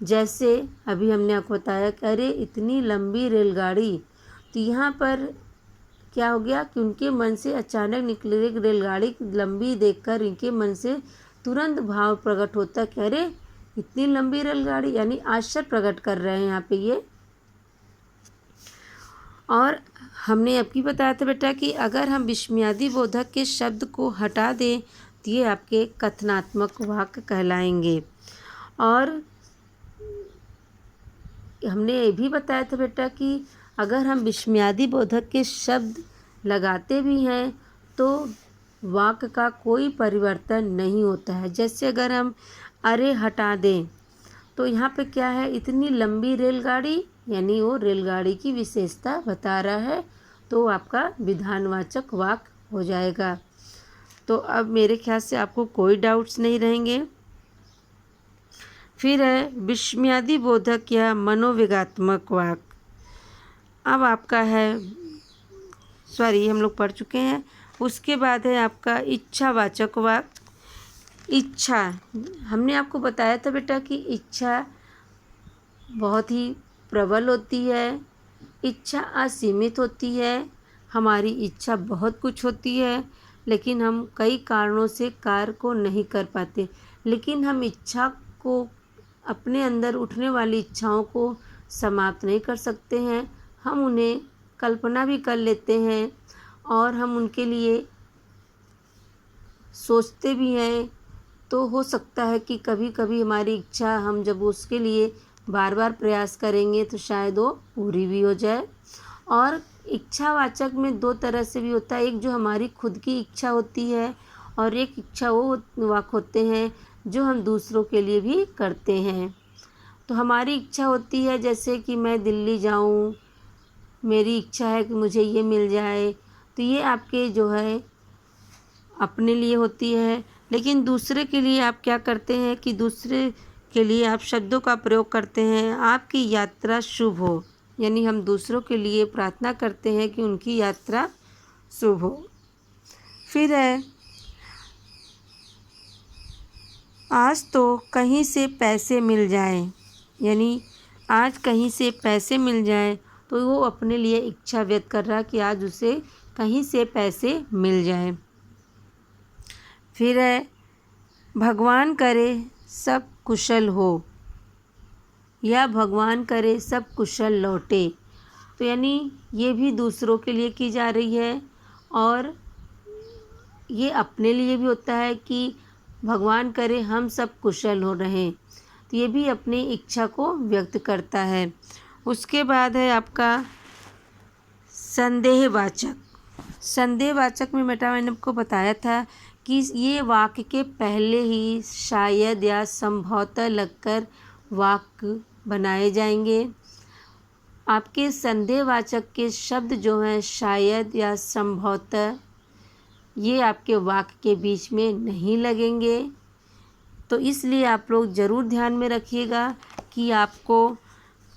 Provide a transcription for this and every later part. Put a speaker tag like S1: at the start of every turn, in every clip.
S1: जैसे अभी हमने आपको बताया कि अरे इतनी लंबी रेलगाड़ी, तो यहाँ पर क्या हो गया कि उनके मन से अचानक निकले एक रेलगाड़ी लंबी देखकर इनके मन से तुरंत भाव प्रकट होता कि अरे इतनी लंबी रेलगाड़ी, यानी आश्चर्य प्रकट कर रहे हैं यहाँ पे ये। और हमने अभी बताया था बेटा कि अगर हम विस्मयादि बोधक के शब्द को हटा दें तो ये आपके कथनात्मक वाक्य कहलाएंगे। और हमने ये भी बताया था बेटा कि अगर हम विस्मयादि बोधक के शब्द लगाते भी हैं तो वाक्य का कोई परिवर्तन नहीं होता है। जैसे अगर हम अरे हटा दें तो यहाँ पे क्या है, इतनी लंबी रेलगाड़ी, यानी वो रेलगाड़ी की विशेषता बता रहा है, तो आपका विधानवाचक वाक्य हो जाएगा। तो अब मेरे ख्याल से आपको कोई डाउट्स नहीं रहेंगे। फिर है विस्मयादि बोधक या मनोविगात्मक वाक्य। अब आपका है, सॉरी हम लोग पढ़ चुके हैं। उसके बाद है आपका इच्छावाचक वाक्य। इच्छा, हमने आपको बताया था बेटा कि इच्छा बहुत ही प्रबल होती है, इच्छा असीमित होती है। हमारी इच्छा बहुत कुछ होती है, लेकिन हम कई कारणों से कार्य को नहीं कर पाते। लेकिन हम इच्छा को, अपने अंदर उठने वाली इच्छाओं को समाप्त नहीं कर सकते हैं। हम उन्हें कल्पना भी कर लेते हैं और हम उनके लिए सोचते भी हैं। तो हो सकता है कि कभी कभी हमारी इच्छा, हम जब उसके लिए बार बार प्रयास करेंगे तो शायद वो पूरी भी हो जाए। और इच्छावाचक में दो तरह से भी होता है, एक जो हमारी खुद की इच्छा होती है और एक इच्छा वो वाक्य होते हैं जो हम दूसरों के लिए भी करते हैं। तो हमारी इच्छा होती है जैसे कि मैं दिल्ली जाऊं, मेरी इच्छा है कि मुझे ये मिल जाए, तो ये आपके जो है अपने लिए होती है। लेकिन दूसरे के लिए आप क्या करते हैं कि दूसरे के लिए आप शब्दों का प्रयोग करते हैं, आपकी यात्रा शुभ हो, यानी हम दूसरों के लिए प्रार्थना करते हैं कि उनकी यात्रा शुभ हो। फिर है आज तो कहीं से पैसे मिल जाए, यानी आज कहीं से पैसे मिल जाए तो वो अपने लिए इच्छा व्यक्त कर रहा कि आज उसे कहीं से पैसे मिल जाए। फिर है भगवान करे सब कुशल हो या भगवान करे सब कुशल लौटे, तो यानी ये भी दूसरों के लिए की जा रही है और ये अपने लिए भी होता है कि भगवान करे हम सब कुशल हो रहें, तो ये भी अपनी इच्छा को व्यक्त करता है। उसके बाद है आपका संदेहवाचक। संदेहवाचक में बेटा मैंने आपको बताया था कि ये वाक्य के पहले ही शायद या संभवतः लगकर वाक्य बनाए जाएंगे। आपके संदेहवाचक के शब्द जो हैं शायद या संभवतः, ये आपके वाक्य के बीच में नहीं लगेंगे। तो इसलिए आप लोग ज़रूर ध्यान में रखिएगा कि आपको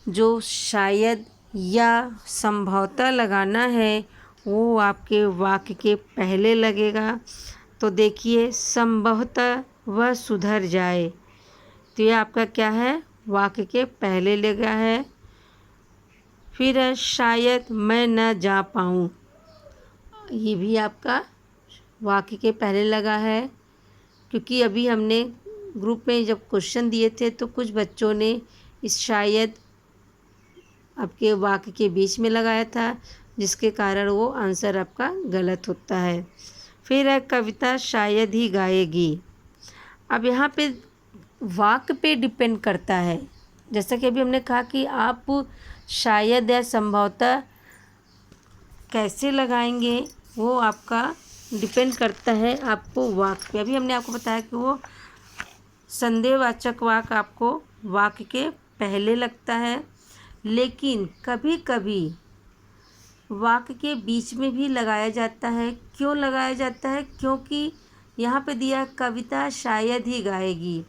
S1: जो शायद या संभवतः लगाना है वो आपके वाक्य के पहले लगेगा। तो देखिए संभवतः वह सुधर जाए, तो ये आपका क्या है, वाक्य के पहले लगा है। फिर है शायद मैं न जा पाऊँ, ये भी आपका वाक्य के पहले लगा है। क्योंकि अभी हमने ग्रुप में जब क्वेश्चन दिए थे तो कुछ बच्चों ने इस शायद आपके वाक्य के बीच में लगाया था, जिसके कारण वो आंसर आपका गलत होता है। फिर है कविता शायद ही गाएगी। अब यहाँ पे वाक्य पे डिपेंड करता है, जैसा कि अभी हमने कहा कि आप शायद या संभवतः कैसे लगाएंगे वो आपका डिपेंड करता है आपको वाक्य पे। अभी हमने आपको बताया कि वो संदेहवाचक वाक्य आपको वाक्य के पहले लगता है, लेकिन कभी कभी वाक्य के बीच में भी लगाया जाता है। क्यों लगाया जाता है? क्योंकि यहाँ पे दिया कविता शायद ही गाएगी।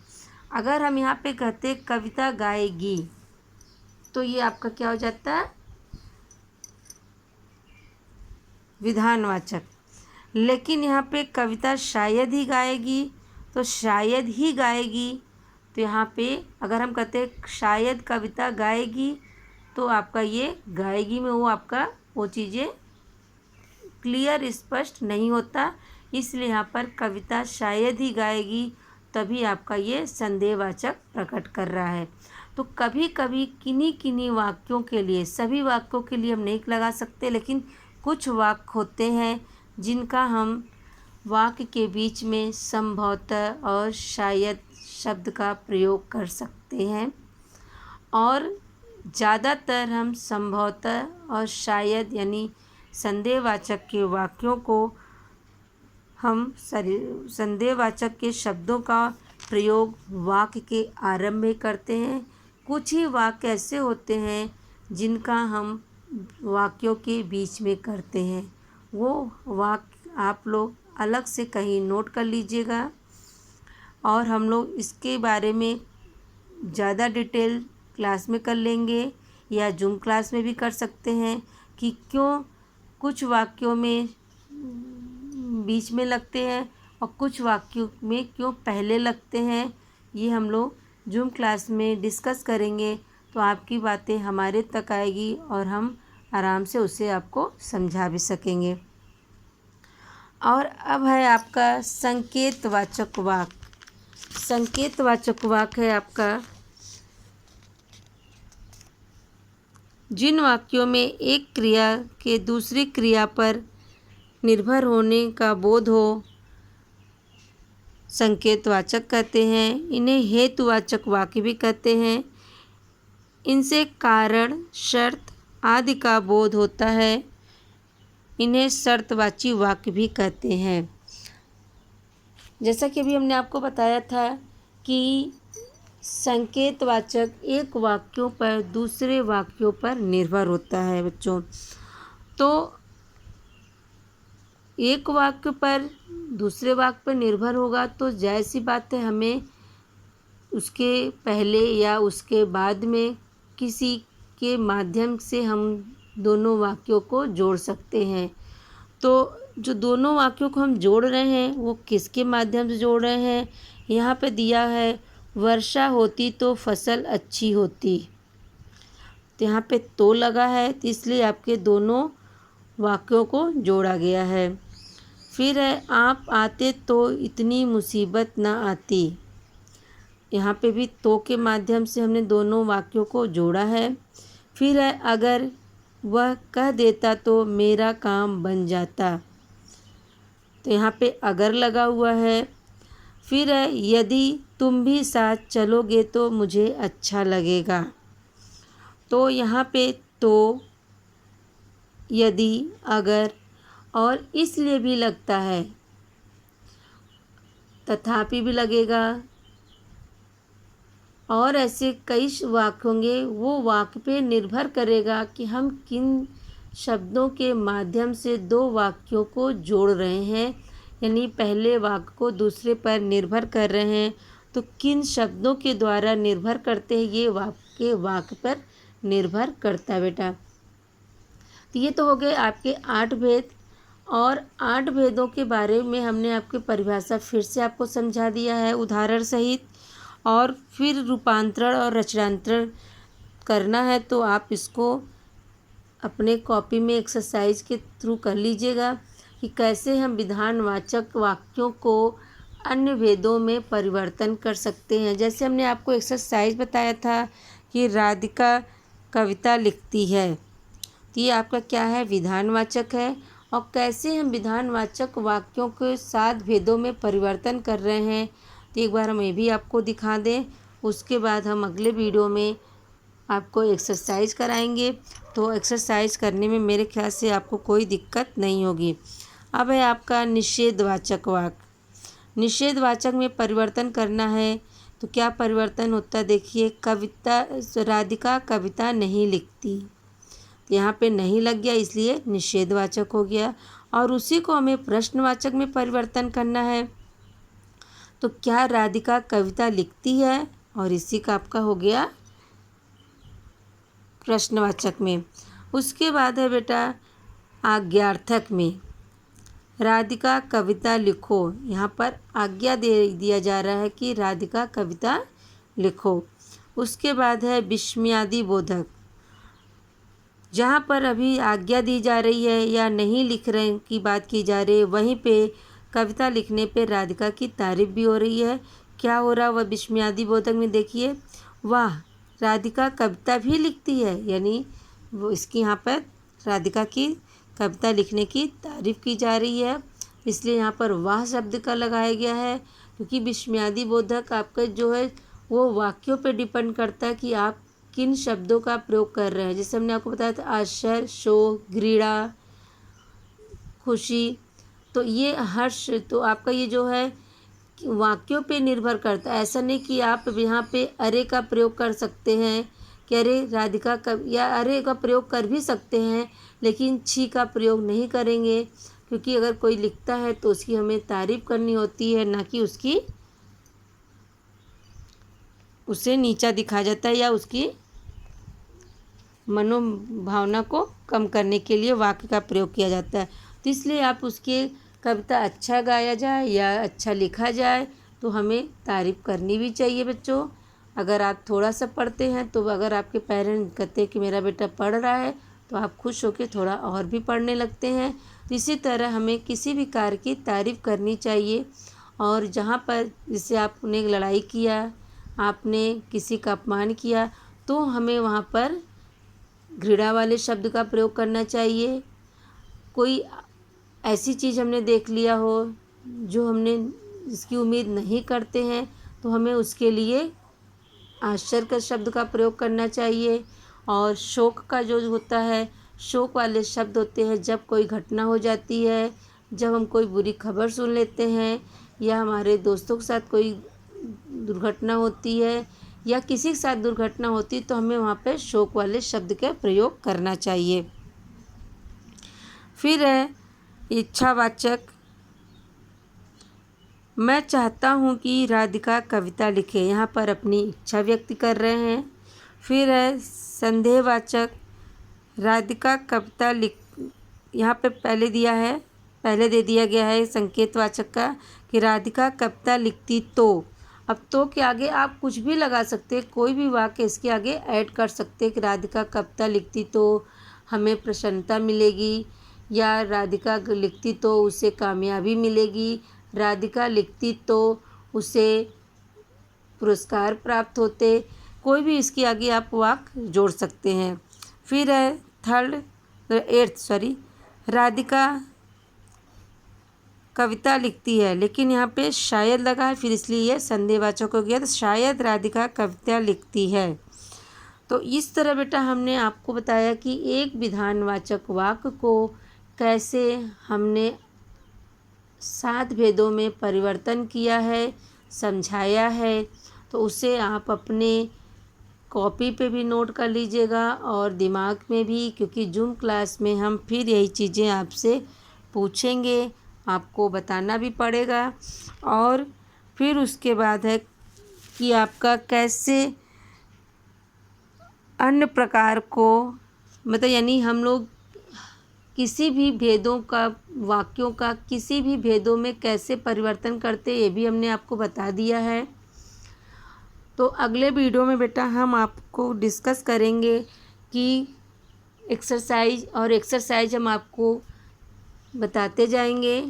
S1: अगर हम यहाँ पे कहते कविता गाएगी तो ये आपका क्या हो जाता है, विधानवाचक। लेकिन यहाँ पे कविता शायद ही गाएगी, तो शायद ही गाएगी तो यहाँ पे अगर हम कहते हैं शायद कविता गाएगी, तो आपका ये गाएगी में वो आपका वो चीज़ें क्लियर स्पष्ट नहीं होता, इसलिए यहाँ पर कविता शायद ही गाएगी, तभी आपका ये संदेहवाचक प्रकट कर रहा है। तो कभी कभी किन्हीं किन्हीं वाक्यों के लिए, सभी वाक्यों के लिए हम नहीं लगा सकते, लेकिन कुछ वाक्य होते हैं जिनका हम वाक्य के बीच में संभवतः और शायद शब्द का प्रयोग कर सकते हैं, और ज़्यादातर हम संभवतः और शायद यानी संदेहवाचक के वाक्यों को हम संदेहवाचक के शब्दों का प्रयोग वाक्य के आरंभ में करते हैं। कुछ ही वाक्य ऐसे होते हैं जिनका हम वाक्यों के बीच में करते हैं। वो वाक्य आप लोग अलग से कहीं नोट कर लीजिएगा, और हम लोग इसके बारे में ज़्यादा डिटेल क्लास में कर लेंगे, या जूम क्लास में भी कर सकते हैं कि क्यों कुछ वाक्यों में बीच में लगते हैं और कुछ वाक्यों में क्यों पहले लगते हैं। ये हम लोग जूम क्लास में डिस्कस करेंगे, तो आपकी बातें हमारे तक आएगी और हम आराम से उसे आपको समझा भी सकेंगे। और अब है आपका संकेतवाचक वाक्य। संकेतवाचक वाक्य है आपका जिन वाक्यों में एक क्रिया के दूसरी क्रिया पर निर्भर होने का बोध हो, संकेतवाचक कहते हैं। इन्हें हेतुवाचक वाक्य भी कहते हैं। इनसे कारण, शर्त आदि का बोध होता है। इन्हें शर्तवाची वाक्य भी कहते हैं। जैसा कि अभी हमने आपको बताया था कि संकेतवाचक एक वाक्यों पर दूसरे वाक्यों पर निर्भर होता है बच्चों। तो एक वाक्य पर दूसरे वाक्य पर निर्भर होगा तो जायज़ सी बात है, हमें उसके पहले या उसके बाद में किसी के माध्यम से हम दोनों वाक्यों को जोड़ सकते हैं। तो जो दोनों वाक्यों को हम जोड़ रहे हैं वो किसके माध्यम से जोड़ रहे हैं? यहाँ पे दिया है वर्षा होती तो फसल अच्छी होती, तो यहाँ पे तो लगा है, तो इसलिए आपके दोनों वाक्यों को जोड़ा गया है। फिर है आप आते तो इतनी मुसीबत ना आती, यहाँ पे भी तो के माध्यम से हमने दोनों वाक्यों को जोड़ा है। फिर है अगर वह कह देता तो मेरा काम बन जाता, तो यहाँ पे अगर लगा हुआ है। फिर है यदि तुम भी साथ चलोगे तो मुझे अच्छा लगेगा, तो यहाँ पे तो, यदि, अगर और इसलिए भी लगता है, तथापि भी लगेगा, और ऐसे कई वाक्य होंगे। वो वाक्य पे निर्भर करेगा कि हम किन शब्दों के माध्यम से दो वाक्यों को जोड़ रहे हैं, यानी पहले वाक्य को दूसरे पर निर्भर कर रहे हैं, तो किन शब्दों के द्वारा निर्भर करते हैं ये वाक्य पर निर्भर करता है बेटा। तो ये तो हो गए आपके 8 भेद, और 8 भेदों के बारे में हमने आपकी परिभाषा फिर से आपको समझा दिया है उदाहरण सहित। और फिर रूपांतरण और रचनांतरण करना है तो आप इसको अपने कॉपी में एक्सरसाइज के थ्रू कर लीजिएगा कि कैसे हम विधानवाचक वाक्यों को अन्य भेदों में परिवर्तन कर सकते हैं। जैसे हमने आपको एक्सरसाइज बताया था कि राधिका कविता लिखती है, तो ये आपका क्या है? विधानवाचक है। और कैसे हम विधानवाचक वाक्यों के 7 भेदों में परिवर्तन कर रहे हैं, तो एक बार हम ये भी आपको दिखा दें। उसके बाद हम अगले वीडियो में आपको एक्सरसाइज कराएंगे, तो एक्सरसाइज करने में मेरे ख्याल से आपको कोई दिक्कत नहीं होगी। अब है आपका निषेधवाचक वाक्य। निषेधवाचक में परिवर्तन करना है, तो क्या परिवर्तन होता है? देखिए, कविता, राधिका कविता नहीं लिखती, तो यहाँ पे नहीं लग गया, इसलिए निषेधवाचक हो गया। और उसी को हमें प्रश्नवाचक में परिवर्तन करना है, तो क्या राधिका कविता लिखती है, और इसी का आपका हो गया प्रश्नवाचक में। उसके बाद है बेटा आज्ञार्थक में, राधिका कविता लिखो, यहाँ पर आज्ञा दे दिया जा रहा है कि राधिका कविता लिखो। उसके बाद है विस्मयादि बोधक। जहाँ पर अभी आज्ञा दी जा रही है या नहीं लिख रहे की बात की जा रही है, वहीं पे कविता लिखने पे राधिका की तारीफ भी हो रही है। क्या हो रहा वह विस्मयादि बोधक में देखिए, वाह राधिका कविता भी लिखती है, यानी वो इसकी यहाँ पर राधिका की कविता लिखने की तारीफ की जा रही है, इसलिए यहाँ पर वाह शब्द का लगाया गया है। क्योंकि विस्मयादि बोधक आपका जो है वो वाक्यों पे डिपेंड करता है कि आप किन शब्दों का प्रयोग कर रहे हैं। जैसे हमने आपको बताया था आश्चर्य, शोक, घृणा, खुशी, तो ये हर्ष, तो आपका ये जो है वाक्यों पे निर्भर करता है। ऐसा नहीं कि आप यहाँ पे अरे का प्रयोग कर सकते हैं कि अरे राधिका का, या अरे का प्रयोग कर भी सकते हैं लेकिन छी का प्रयोग नहीं करेंगे, क्योंकि अगर कोई लिखता है तो उसकी हमें तारीफ करनी होती है, ना कि उसे नीचा दिखाया जाता है या उसकी मनोभावना को कम करने के लिए वाक्य का प्रयोग किया जाता है। तो इसलिए आप उसके कविता अच्छा गाया जाए या अच्छा लिखा जाए तो हमें तारीफ़ करनी भी चाहिए बच्चों। अगर आप थोड़ा सा पढ़ते हैं तो अगर आपके पेरेंट्स कहते हैं कि मेरा बेटा पढ़ रहा है तो आप खुश होकर थोड़ा और भी पढ़ने लगते हैं। तो इसी तरह हमें किसी भी कार्य की तारीफ़ करनी चाहिए। और जहाँ पर जैसे आपने लड़ाई किया, आपने किसी का अपमान किया, तो हमें वहाँ पर घृणा वाले शब्द का प्रयोग करना चाहिए। कोई ऐसी चीज़ हमने देख लिया हो जो हमने जिसकी उम्मीद नहीं करते हैं तो हमें उसके लिए आश्चर्य का शब्द का प्रयोग करना चाहिए। और शोक का जो होता है, शोक वाले शब्द होते हैं जब कोई घटना हो जाती है, जब हम कोई बुरी खबर सुन लेते हैं या हमारे दोस्तों के साथ कोई दुर्घटना होती है या किसी के साथ दुर्घटना होती है तो हमें वहाँ पे शोक वाले शब्द का प्रयोग करना चाहिए। फिर है इच्छावाचक। मैं चाहता हूँ कि राधिका कविता लिखे, यहाँ पर अपनी इच्छा व्यक्त कर रहे हैं। फिर है संदेहवाचक। राधिका कविता लिख, यहाँ पे पहले दे दिया गया है संकेतवाचक का कि राधिका कविता लिखती तो। अब तो के आगे आप कुछ भी लगा सकते हैं, कोई भी वाक्य इसके आगे ऐड कर सकते हैं कि राधिका कविता लिखती तो हमें प्रसन्नता मिलेगी, या राधिका लिखती तो उसे कामयाबी मिलेगी, राधिका लिखती तो उसे पुरस्कार प्राप्त होते। कोई भी इसके आगे आप वाक्य जोड़ सकते हैं। फिर है राधिका कविता लिखती है, लेकिन यहाँ पे शायद लगा है, फिर इसलिए यह संदेहवाचक हो गया। तो शायद राधिका कविता लिखती है। तो इस तरह बेटा हमने आपको बताया कि एक विधानवाचक वाक्य को कैसे हमने 7 भेदों में परिवर्तन किया है, समझाया है। तो उसे आप अपने कॉपी पे भी नोट कर लीजिएगा और दिमाग में भी, क्योंकि जूम क्लास में हम फिर यही चीज़ें आपसे पूछेंगे, आपको बताना भी पड़ेगा। और फिर उसके बाद है कि आपका कैसे अन्य प्रकार को, मतलब यानी हम लोग किसी भी भेदों का, वाक्यों का किसी भी भेदों में कैसे परिवर्तन करते, ये भी हमने आपको बता दिया है। तो अगले वीडियो में बेटा हम आपको डिस्कस करेंगे कि एक्सरसाइज हम आपको बताते जाएंगे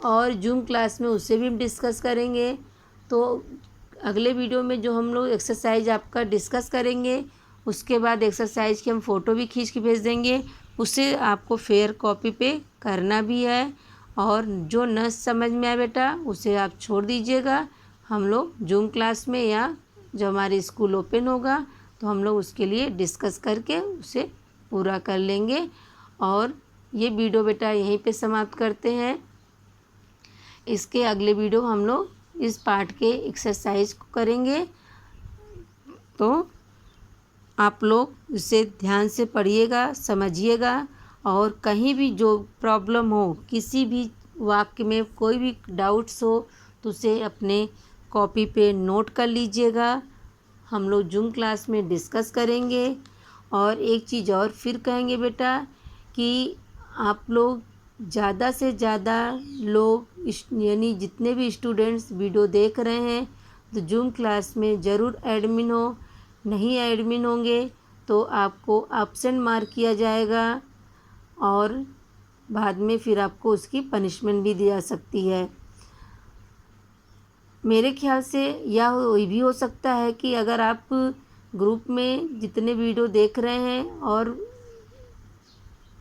S1: और जूम क्लास में उसे भी डिस्कस करेंगे। तो अगले वीडियो में जो हम लोग एक्सरसाइज आपका डिस्कस करेंगे, उसके बाद एक्सरसाइज की हम फ़ोटो भी खींच के भेज देंगे, उसे आपको फेयर कॉपी पे करना भी है। और जो न समझ में आए बेटा उसे आप छोड़ दीजिएगा। हम लोग जूम क्लास में या जब हमारे स्कूल ओपन होगा तो हम लोग उसके लिए डिस्कस करके उसे पूरा कर लेंगे। और ये वीडियो बेटा यहीं पे समाप्त करते हैं। इसके अगले वीडियो हम लोग इस पार्ट के एक्सरसाइज को करेंगे। तो आप लोग इसे ध्यान से पढ़िएगा, समझिएगा, और कहीं भी जो प्रॉब्लम हो, किसी भी वाक्य में कोई भी डाउट्स हो तो उसे अपने कॉपी पे नोट कर लीजिएगा। हम लोग जूम क्लास में डिस्कस करेंगे। और एक चीज़ और फिर कहेंगे बेटा कि आप लोग ज़्यादा से ज़्यादा लोग यानी जितने भी स्टूडेंट्स वीडियो देख रहे हैं तो जूम क्लास में ज़रूर एडमिन हो। नहीं एडमिन होंगे तो आपको एब्सेंट मार्क किया जाएगा और बाद में फिर आपको उसकी पनिशमेंट भी दी जा सकती है। मेरे ख्याल से यह भी हो सकता है कि अगर आप ग्रुप में जितने वीडियो देख रहे हैं और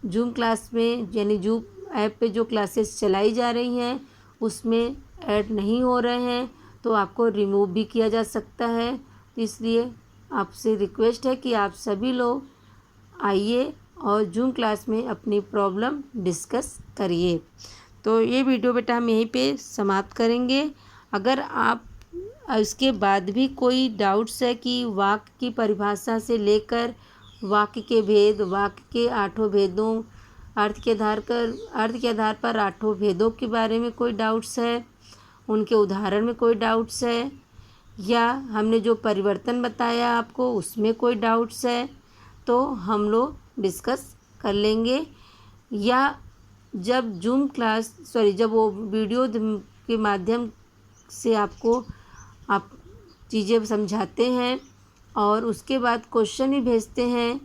S1: जूम क्लास में यानी जूम ऐप पे जो क्लासेस चलाई जा रही हैं उसमें ऐड नहीं हो रहे हैं तो आपको रिमूव भी किया जा सकता है। तो इसलिए आपसे रिक्वेस्ट है कि आप सभी लोग आइए और जूम क्लास में अपनी प्रॉब्लम डिस्कस करिए। तो ये वीडियो बेटा हम यहीं पे समाप्त करेंगे। अगर आप इसके बाद भी कोई डाउट्स है कि वाक्य की परिभाषा से लेकर वाक्य के भेद, वाक्य के 8 भेदों, अर्थ के आधार पर 8 भेदों के बारे में कोई डाउट्स है, उनके उदाहरण में कोई डाउट्स है, या हमने जो परिवर्तन बताया आपको उसमें कोई डाउट्स है, तो हम लोग डिस्कस कर लेंगे। या जब जब वो वीडियो के माध्यम से आपको आप चीज़ें समझाते हैं और उसके बाद क्वेश्चन भी भेजते हैं,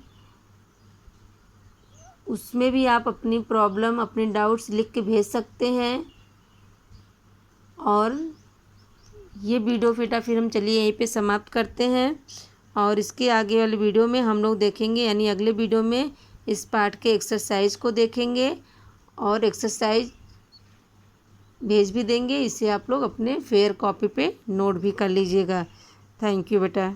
S1: उसमें भी आप अपनी प्रॉब्लम, अपने डाउट्स लिख के भेज सकते हैं। और ये वीडियो फिर हम चलिए यहीं पे समाप्त करते हैं और इसके आगे वाले वीडियो में हम लोग देखेंगे, यानी अगले वीडियो में इस पार्ट के एक्सरसाइज को देखेंगे और एक्सरसाइज भेज भी देंगे। इसे आप लोग अपने फेयर कॉपी पे नोट भी कर लीजिएगा। थैंक यू बेटा।